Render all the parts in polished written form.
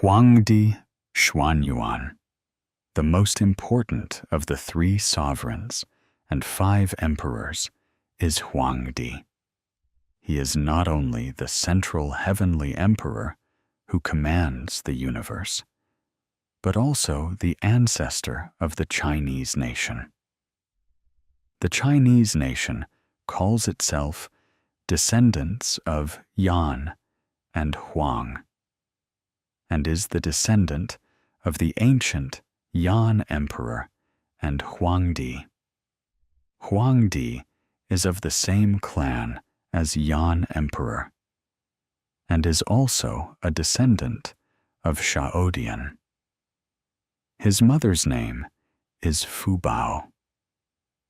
Huangdi Xuanyuan, the most important of the 3 sovereigns and 5 emperors, is Huangdi. He is not only the central heavenly emperor who commands the universe, but also the ancestor of the Chinese nation. The Chinese nation calls itself descendants of Yan and Huang, and is the descendant of the ancient Yan Emperor and Huangdi. Huangdi is of the same clan as Yan Emperor, and is also a descendant of Shaodian. His mother's name is Fubao.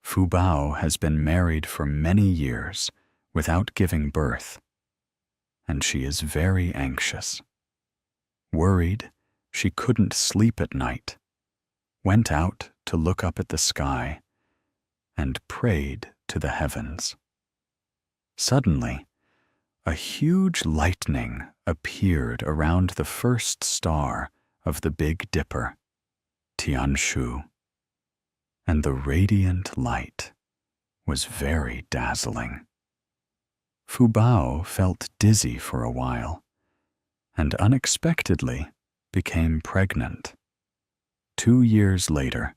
Fubao has been married for many years without giving birth, and she is very anxious. Worried she couldn't sleep at night, went out to look up at the sky, and prayed to the heavens. Suddenly, a huge lightning appeared around the first star of the Big Dipper, Tianshu, and the radiant light was very dazzling. Fubao felt dizzy for a while, and unexpectedly became pregnant. 2 years later,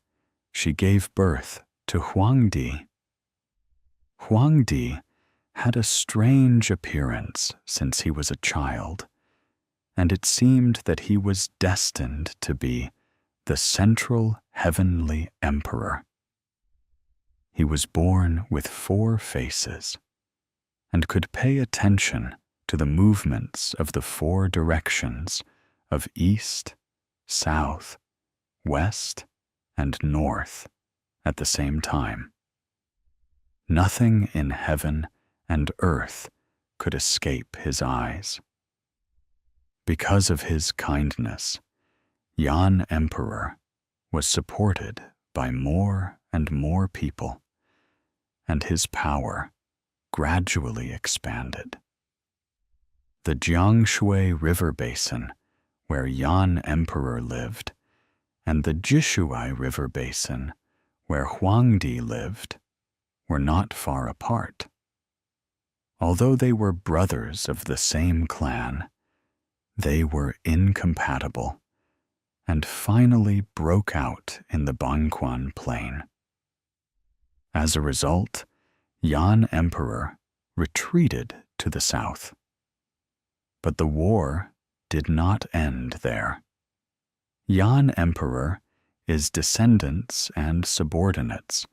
she gave birth to Huangdi. Huangdi had a strange appearance since he was a child, and it seemed that he was destined to be the central heavenly emperor. He was born with 4 faces, and could pay attention to the movements of the 4 directions of east, south, west, and north at the same time. Nothing in heaven and earth could escape his eyes. Because of his kindness, Yan Emperor was supported by more and more people, and his power gradually expanded. The Jiangshui River Basin, where Yan Emperor lived, and the Jishui River Basin, where Huangdi lived, were not far apart. Although they were brothers of the same clan, they were incompatible, and finally broke out in the Bangquan Plain. As a result, Yan Emperor retreated to the south. But the war did not end there. Yan Emperor, his descendants and subordinates,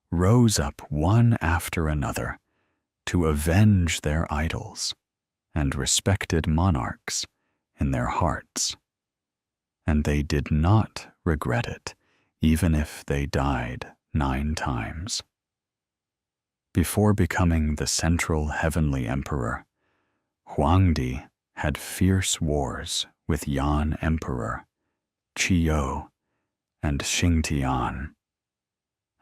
rose up one after another to avenge their idols and respected monarchs in their hearts. And they did not regret it, even if they died 9 times. Before becoming the central heavenly emperor, Huangdi had fierce wars with Yan Emperor, Qiyo, and Xingtian,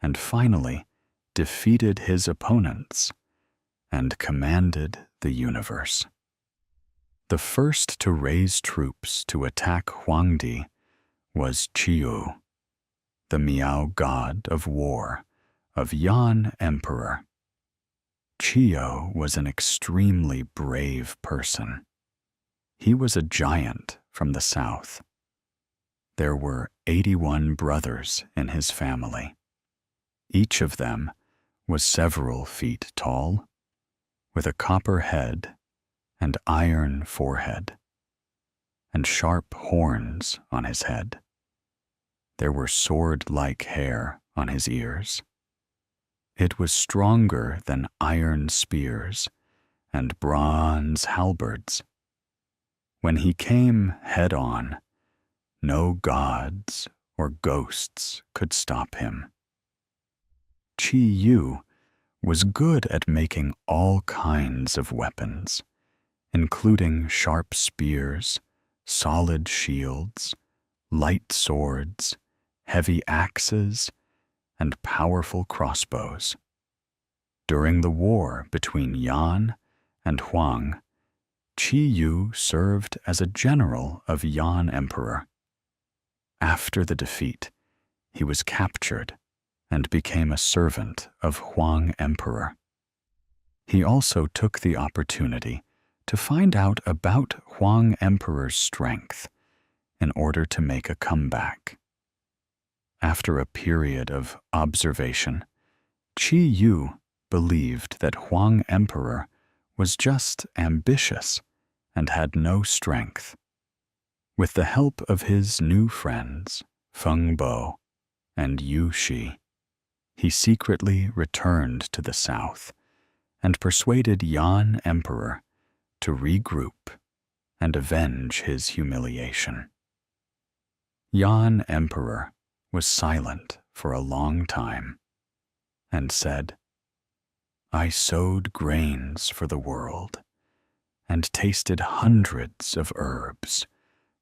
and finally defeated his opponents and commanded the universe. The first to raise troops to attack Huangdi was Qiyu, the Miao god of war of Yan Emperor. Qiyu was an extremely brave person. He was a giant from the south. There were 81 brothers in his family. Each of them was several feet tall, with a copper head and iron forehead, and sharp horns on his head. There were sword-like hair on his ears. It was stronger than iron spears and bronze halberds. When he came head-on, no gods or ghosts could stop him. Qi Yu was good at making all kinds of weapons, including sharp spears, solid shields, light swords, heavy axes, and powerful crossbows. During the war between Yan and Huang, Qi Yu served as a general of Yan Emperor. After the defeat, he was captured and became a servant of Huang Emperor. He also took the opportunity to find out about Huang Emperor's strength in order to make a comeback. After a period of observation, Qi Yu believed that Huang Emperor was just ambitious and had no strength. With the help of his new friends, Feng Bo and Yu Shi, he secretly returned to the south and persuaded Yan Emperor to regroup and avenge his humiliation. Yan Emperor was silent for a long time and said, "I sowed grains for the world and tasted hundreds of herbs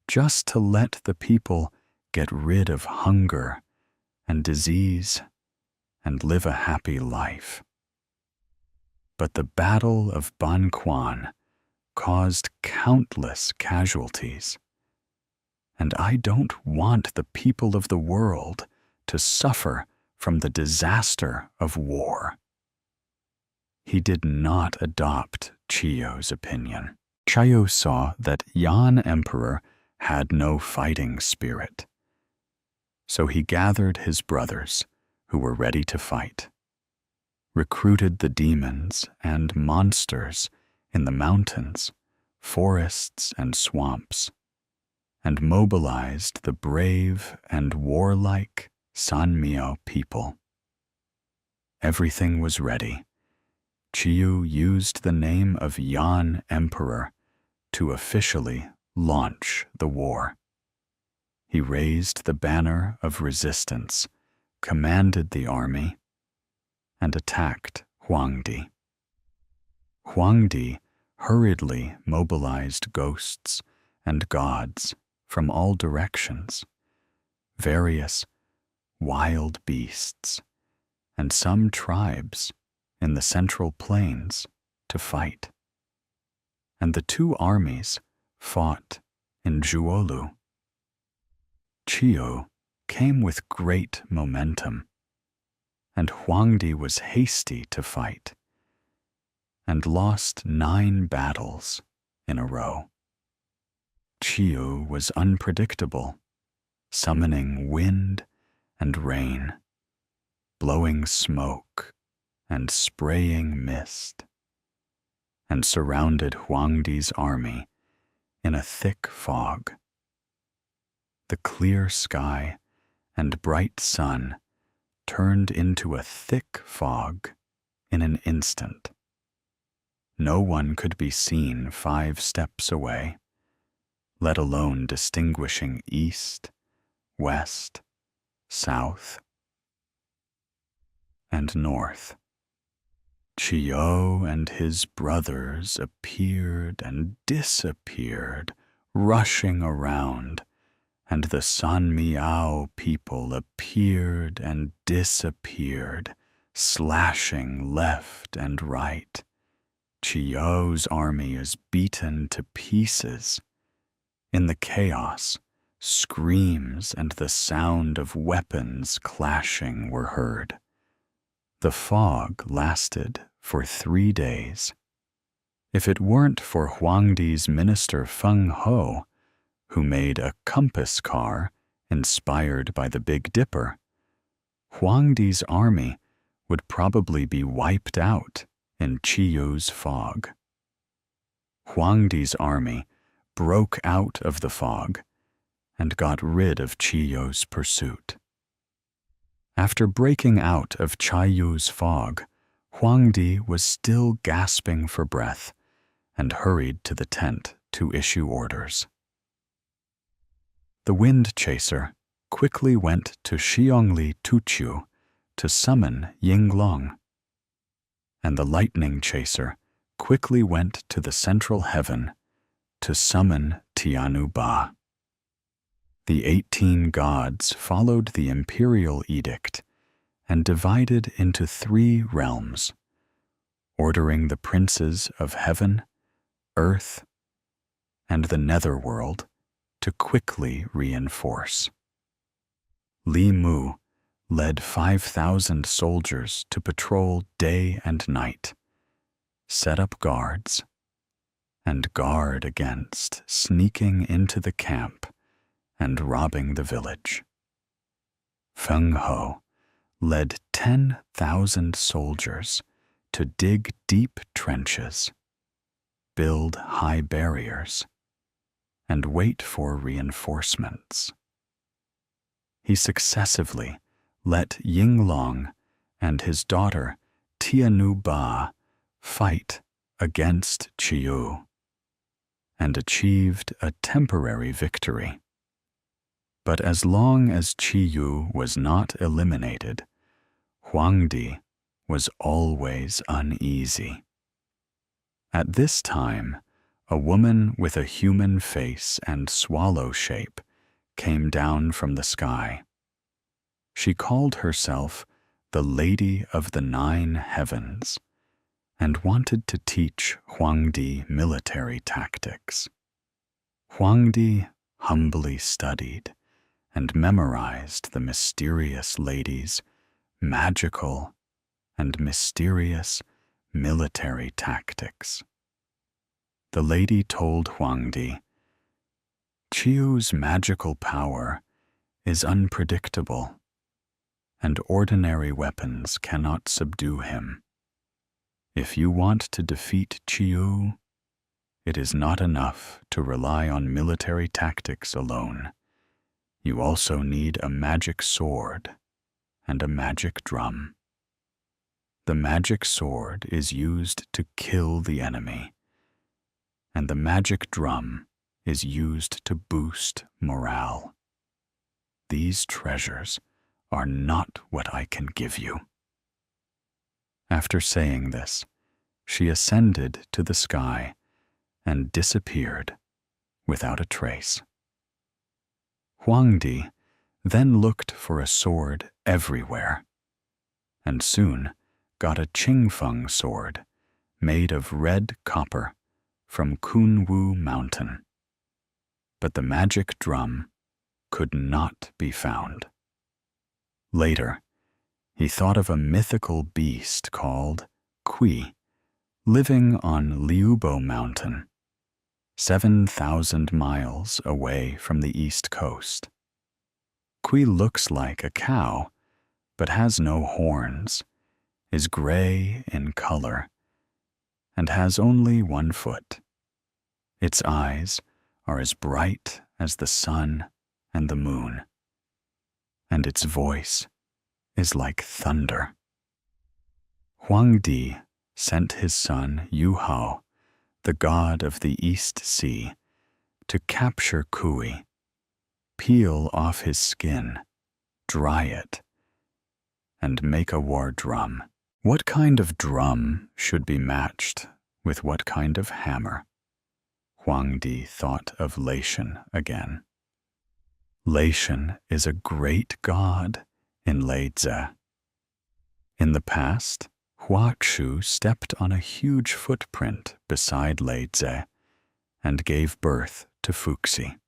just to let the people get rid of hunger and disease and live a happy life. But the Battle of Ban Quan caused countless casualties, and I don't want the people of the world to suffer from the disaster of war." He did not adopt Chiyo's opinion. Chiyo saw that Yan Emperor had no fighting spirit, so he gathered his brothers who were ready to fight, recruited the demons and monsters in the mountains, forests, and swamps, and mobilized the brave and warlike Sanmiao people. Everything was ready. Chiyu used the name of Yan Emperor to officially launch the war. He raised the banner of resistance, commanded the army, and attacked Huangdi. Huangdi hurriedly mobilized ghosts and gods from all directions, various wild beasts, and some tribes in the central plains to fight. And the two armies fought in Zhuolu. Chiyo came with great momentum, and Huangdi was hasty to fight, and lost 9 battles in a row. Chiyo was unpredictable, summoning wind and rain, blowing smoke and spraying mist, and surrounded Huangdi's army in a thick fog. The clear sky and bright sun turned into a thick fog in an instant. No one could be seen 5 steps away, let alone distinguishing east, west, south, and north. Chiyo and his brothers appeared and disappeared, rushing around, and the Sanmiao people appeared and disappeared, slashing left and right. Chiyo's army is beaten to pieces. In the chaos, screams and the sound of weapons clashing were heard. The fog lasted for 3 days. If it weren't for Huangdi's minister Feng Ho, who made a compass car inspired by the Big Dipper, Huangdi's army would probably be wiped out in Chiyo's fog. Huangdi's army broke out of the fog and got rid of Chiyo's pursuit. After breaking out of Chiyu's fog, Huangdi was still gasping for breath and hurried to the tent to issue orders. The wind chaser quickly went to Xiongli Tuqiu to summon Yinglong, and the lightning chaser quickly went to the central heaven to summon Tianu Ba. The 18 gods followed the imperial edict and divided into 3 realms, ordering the princes of heaven, earth, and the netherworld to quickly reinforce. Li Mu led 5,000 soldiers to patrol day and night, set up guards, and guard against sneaking into the camp and robbing the village. Feng Ho led 10,000 soldiers to dig deep trenches, build high barriers, and wait for reinforcements. He successively let Yinglong and his daughter Tianu Ba fight against Qiyu, and achieved a temporary victory. But as long as Qiyu was not eliminated, Huangdi was always uneasy. At this time, a woman with a human face and swallow shape came down from the sky. She called herself the Lady of the Nine Heavens and wanted to teach Huangdi military tactics. Huangdi humbly studied and memorized the mysterious lady's magical and mysterious military tactics. The lady told Huangdi, "Qiyu's magical power is unpredictable, and ordinary weapons cannot subdue him. If you want to defeat Qiyu, it is not enough to rely on military tactics alone. You also need a magic sword and a magic drum. The magic sword is used to kill the enemy, and the magic drum is used to boost morale. These treasures are not what I can give you." After saying this, she ascended to the sky and disappeared without a trace. Huangdi then looked for a sword everywhere, and soon got a Qingfeng sword made of red copper from Kunwu Mountain. But the magic drum could not be found. Later, he thought of a mythical beast called Kui, living on Liubo Mountain, 7,000 miles away from the east coast. Kui looks like a cow, but has no horns, is gray in color, and has only one foot. Its eyes are as bright as the sun and the moon, and its voice is like thunder. Huangdi sent his son Yu Hao, the god of the East Sea, to capture Kui, peel off his skin, dry it, and make a war drum. What kind of drum should be matched with what kind of hammer? Huangdi thought of Leishan again. Leishan is a great god in Leize. In the past, Huachu stepped on a huge footprint beside Leize and gave birth to Fuxi.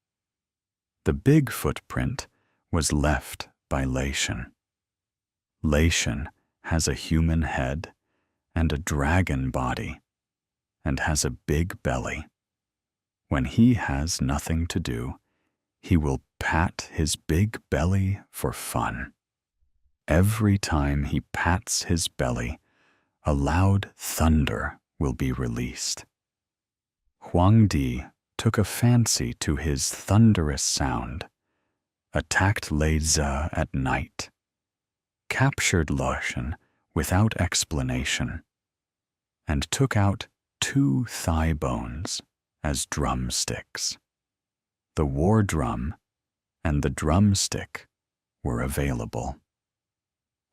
The big footprint was left by Leishan. Leishan has a human head and a dragon body and has a big belly. When he has nothing to do, he will pat his big belly for fun. Every time he pats his belly, a loud thunder will be released. Huangdi took a fancy to his thunderous sound, attacked Leize at night, captured Leishan without explanation, and took out 2 thigh bones as drumsticks. The war drum and the drumstick were available.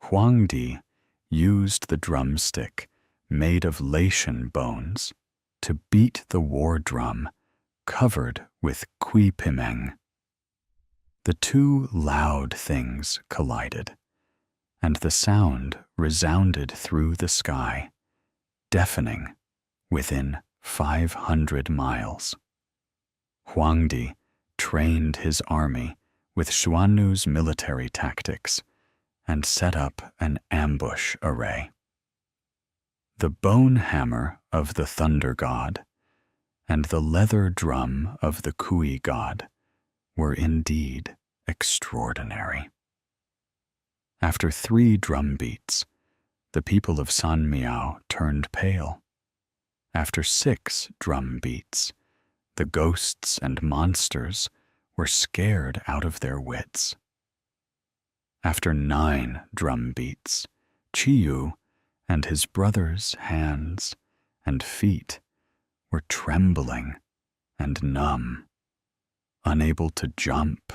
Huangdi used the drumstick made of Leishan bones to beat the war drum covered with Kui Pimeng. The 2 loud things collided, and the sound resounded through the sky, deafening within 500 miles. Huangdi trained his army with Xuanyuan's military tactics and set up an ambush array. The bone hammer of the thunder god and the leather drum of the Kui god were indeed extraordinary. After 3 drum beats, the people of San Miao turned pale. After 6 drum beats, the ghosts and monsters were scared out of their wits. After 9 drum beats, Chiyu and his brother's hands and feet were trembling and numb, unable to jump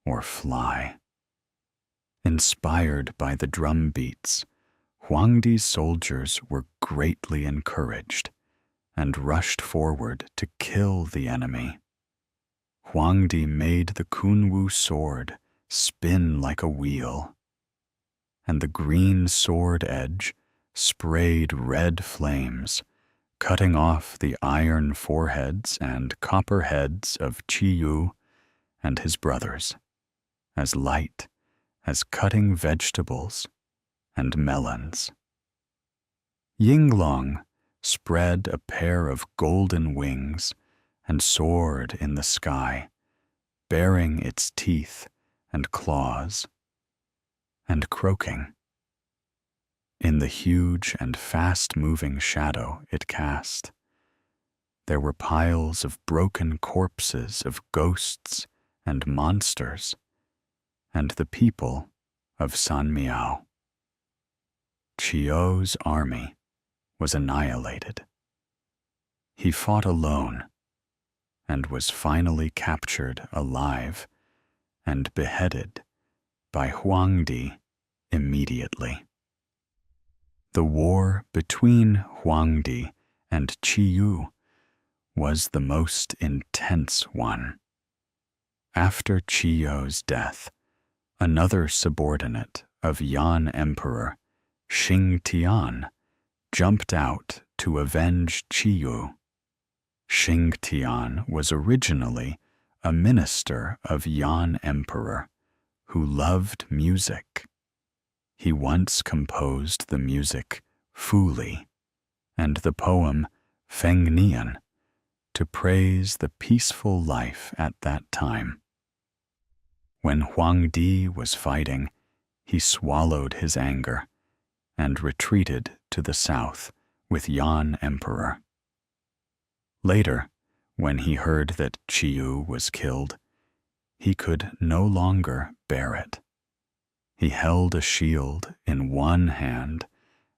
or fly. Inspired by the drum beats, Huangdi's soldiers were greatly encouraged and rushed forward to kill the enemy. Huangdi made the Kunwu sword spin like a wheel, and the green sword edge sprayed red flames, cutting off the iron foreheads and copper heads of Chiyu and his brothers, as light as cutting vegetables and melons. Yinglong spread a pair of golden wings and soared in the sky, baring its teeth and claws, and croaking. In the huge and fast-moving shadow it cast, there were piles of broken corpses of ghosts and monsters, and the people of San Miao. Chiu's army was annihilated. He fought alone and was finally captured alive and beheaded by Huangdi immediately. The war between Huangdi and Chiu was the most intense one. After Chiu's death, another subordinate of Yan Emperor, Xingtian, jumped out to avenge Chiu. Xingtian was originally a minister of Yan Emperor who loved music. He once composed the music Fuli and the poem Fengnian to praise the peaceful life at that time. When Huangdi was fighting, he swallowed his anger and retreated to the south with Yan Emperor. Later, when he heard that Chiu was killed, he could no longer bear it. He held a shield in one hand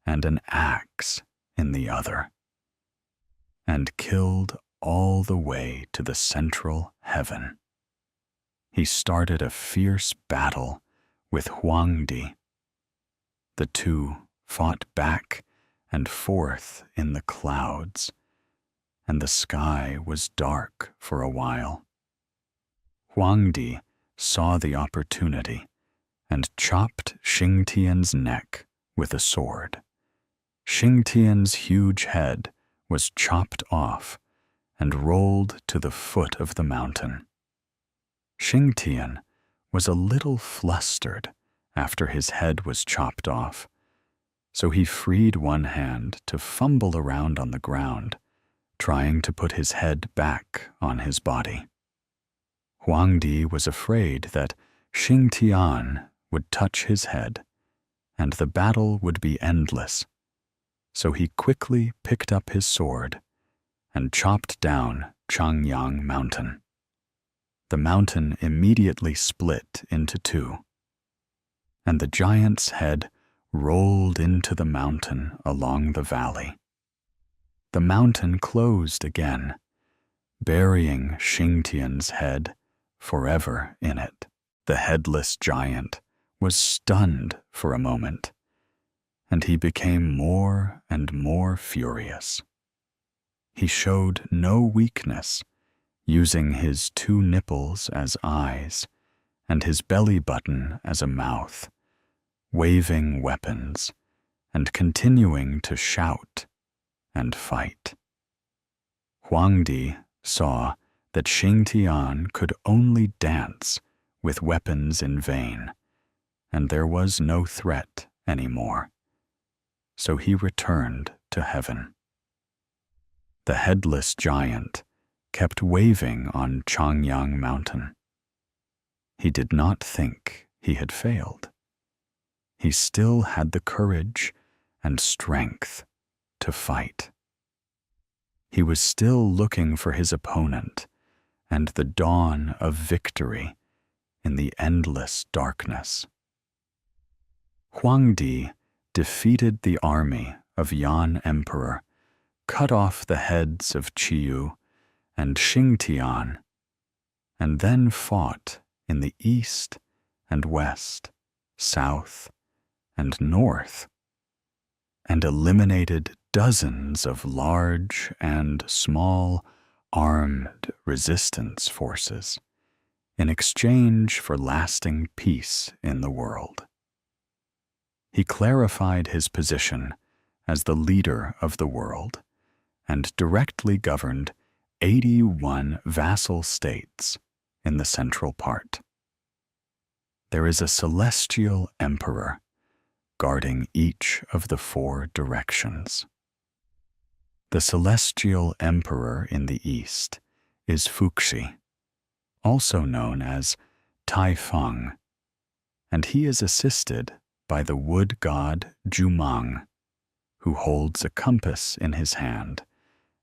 and an axe in the other, and killed all the way to the central heaven. He started a fierce battle with Huangdi. The two fought back and forth in the clouds, and the sky was dark for a while. Huangdi saw the opportunity and chopped Xingtian's neck with a sword. Xingtian's huge head was chopped off and rolled to the foot of the mountain. Xingtian was a little flustered after his head was chopped off, so he freed one hand to fumble around on the ground, trying to put his head back on his body. Huangdi was afraid that Xingtian would touch his head, and the battle would be endless, so he quickly picked up his sword and chopped down Changyang Mountain. The mountain immediately split into two, and the giant's head rolled into the mountain along the valley. The mountain closed again, burying Xingtian's head forever in it. The headless giant was stunned for a moment, and he became more and more furious. He showed no weakness, using his 2 nipples as eyes and his belly button as a mouth, waving weapons and continuing to shout and fight. Huangdi saw that Xingtian could only dance with weapons in vain, and there was no threat anymore. So he returned to heaven. The headless giant kept waving on Changyang Mountain. He did not think he had failed. He still had the courage and strength to fight. He was still looking for his opponent and the dawn of victory in the endless darkness. Huangdi defeated the army of Yan Emperor, cut off the heads of Qiyu and Xingtian, and then fought in the east and west, south and north, and eliminated dozens of large and small armed resistance forces in exchange for lasting peace in the world. He clarified his position as the leader of the world and directly governed 81 vassal states in the central part. There is a celestial emperor guarding each of the 4 directions. The celestial emperor in the east is Fuxi, also known as Taifeng, and he is assisted by the wood god Jumang, who holds a compass in his hand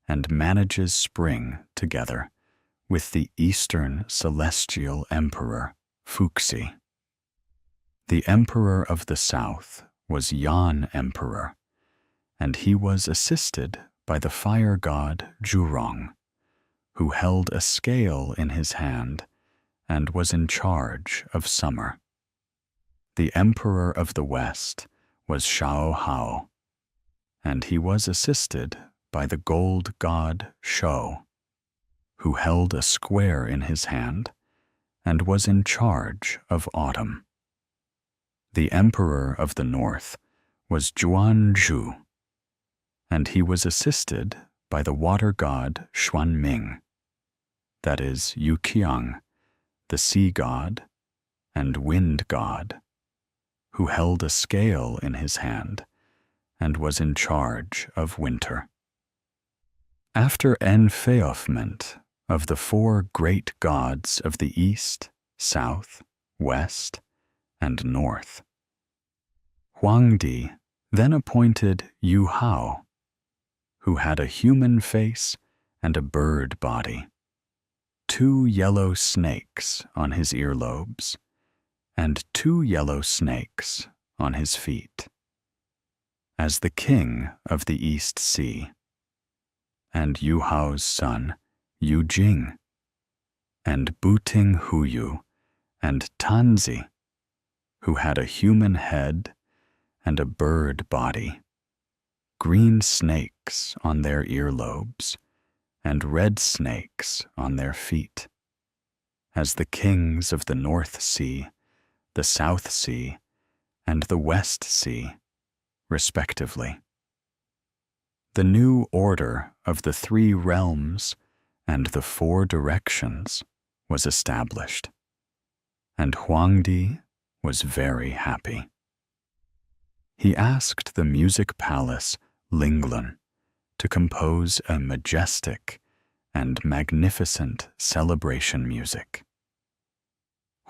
and manages spring together with the eastern celestial emperor Fuxi. The emperor of the south was Yan Emperor, and he was assisted by the fire god Zhurong, who held a scale in his hand and was in charge of summer. The emperor of the west was Shao Hao, and he was assisted by the gold god Shou, who held a square in his hand and was in charge of autumn. The emperor of the north was Juanzhu, and he was assisted by the water god Xuanming, that is Yuqiang, the sea god and wind god, who held a scale in his hand and was in charge of winter. After enfeoffment of the 4 great gods of the east, south, west, and north, Huangdi then appointed Yu Hao, who had a human face and a bird body, 2 yellow snakes on his earlobes, and 2 yellow snakes on his feet, as the king of the East Sea, and Yu Hao's son, Yu Jing, and Buting Huyu, and Tanzi, who had a human head and a bird body, green snakes on their earlobes, and red snakes on their feet, as the kings of the North Sea, the South Sea, and the West Sea, respectively. The new order of the 3 realms and the 4 directions was established, and Huangdi was very happy. He asked the music palace Linglin to compose a majestic and magnificent celebration music.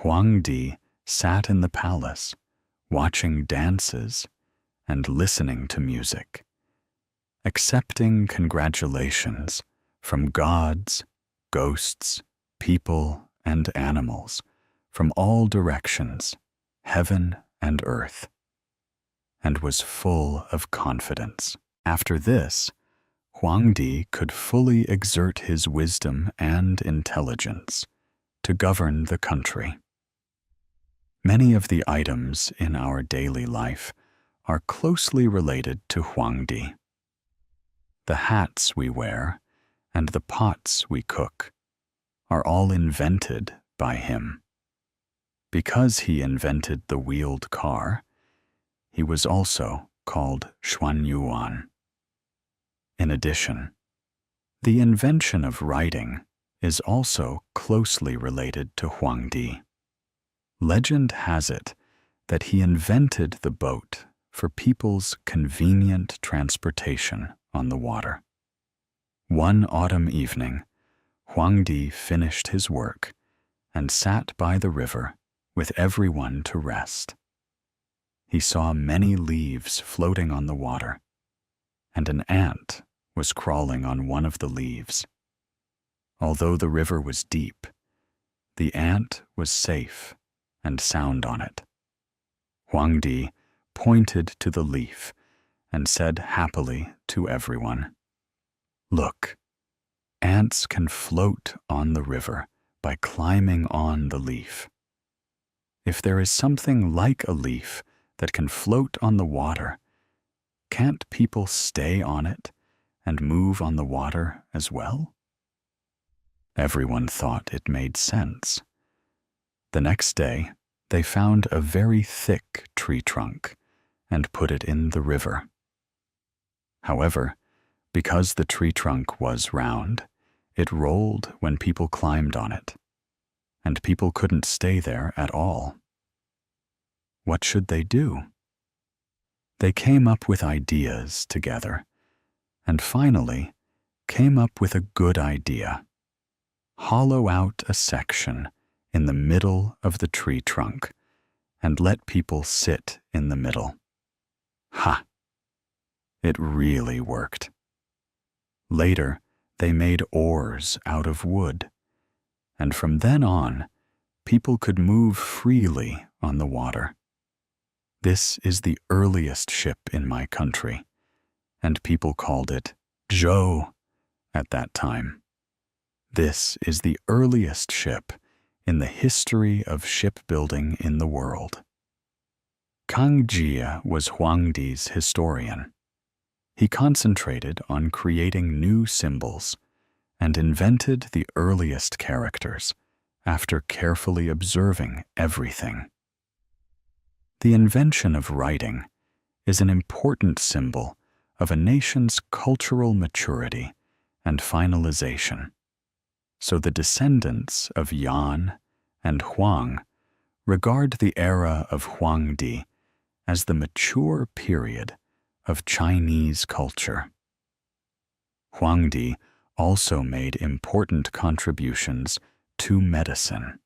Huangdi sat in the palace, watching dances and listening to music, accepting congratulations from gods, ghosts, people, and animals from all directions, heaven and earth, and was full of confidence. After this, Huangdi could fully exert his wisdom and intelligence to govern the country. Many of the items in our daily life are closely related to Huangdi. The hats we wear and the pots we cook are all invented by him. Because he invented the wheeled car, he was also called Xuanyuan. In addition, the invention of writing is also closely related to Huangdi. Legend has it that he invented the boat for people's convenient transportation on the water. One autumn evening, Huangdi finished his work and sat by the river with everyone to rest. He saw many leaves floating on the water, and an ant was crawling on one of the leaves. Although the river was deep, the ant was safe and sound on it. Huangdi pointed to the leaf and said happily to everyone, "Look, ants can float on the river by climbing on the leaf. If there is something like a leaf that can float on the water, can't people stay on it and move on the water as well?" Everyone thought it made sense. The next day, they found a very thick tree trunk and put it in the river. However, because the tree trunk was round, it rolled when people climbed on it, and people couldn't stay there at all. What should they do? They came up with ideas together, and finally came up with a good idea. Hollow out a section in the middle of the tree trunk and let people sit in the middle. Ha! It really worked. Later, they made oars out of wood, and from then on, people could move freely on the water. This is the earliest ship in my country, and people called it Zhou at that time. This is the earliest ship in the history of shipbuilding in the world. Kang Jie was Huangdi's historian. He concentrated on creating new symbols and invented the earliest characters after carefully observing everything. The invention of writing is an important symbol of a nation's cultural maturity and finalization. So the descendants of Yan and Huang regard the era of Huangdi as the mature period of Chinese culture. Huangdi also made important contributions to medicine,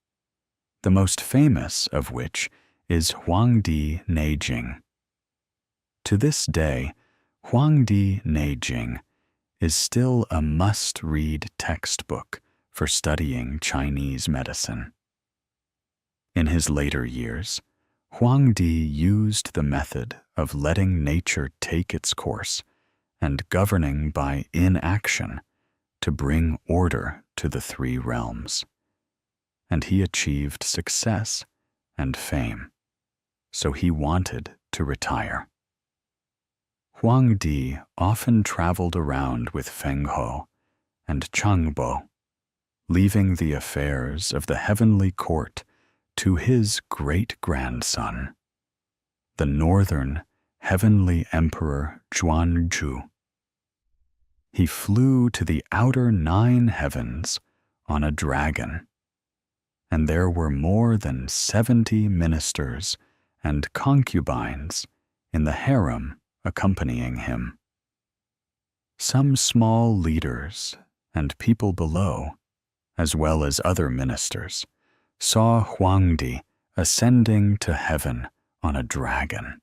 the most famous of which is Huangdi Neijing. To this day, Huangdi Neijing is still a must-read textbook for studying Chinese medicine. In his later years, Huangdi used the method of letting nature take its course and governing by inaction to bring order to the three realms. And he achieved success and fame, so he wanted to retire. Huangdi often traveled around with Feng Ho and Changbo, leaving the affairs of the heavenly court to his great-grandson, the northern heavenly emperor Xuanyuan. He flew to the outer 9 heavens on a dragon, and there were more than 70 ministers and concubines in the harem accompanying him. Some small leaders and people below, as well as other ministers, saw Huangdi ascending to heaven on a dragon.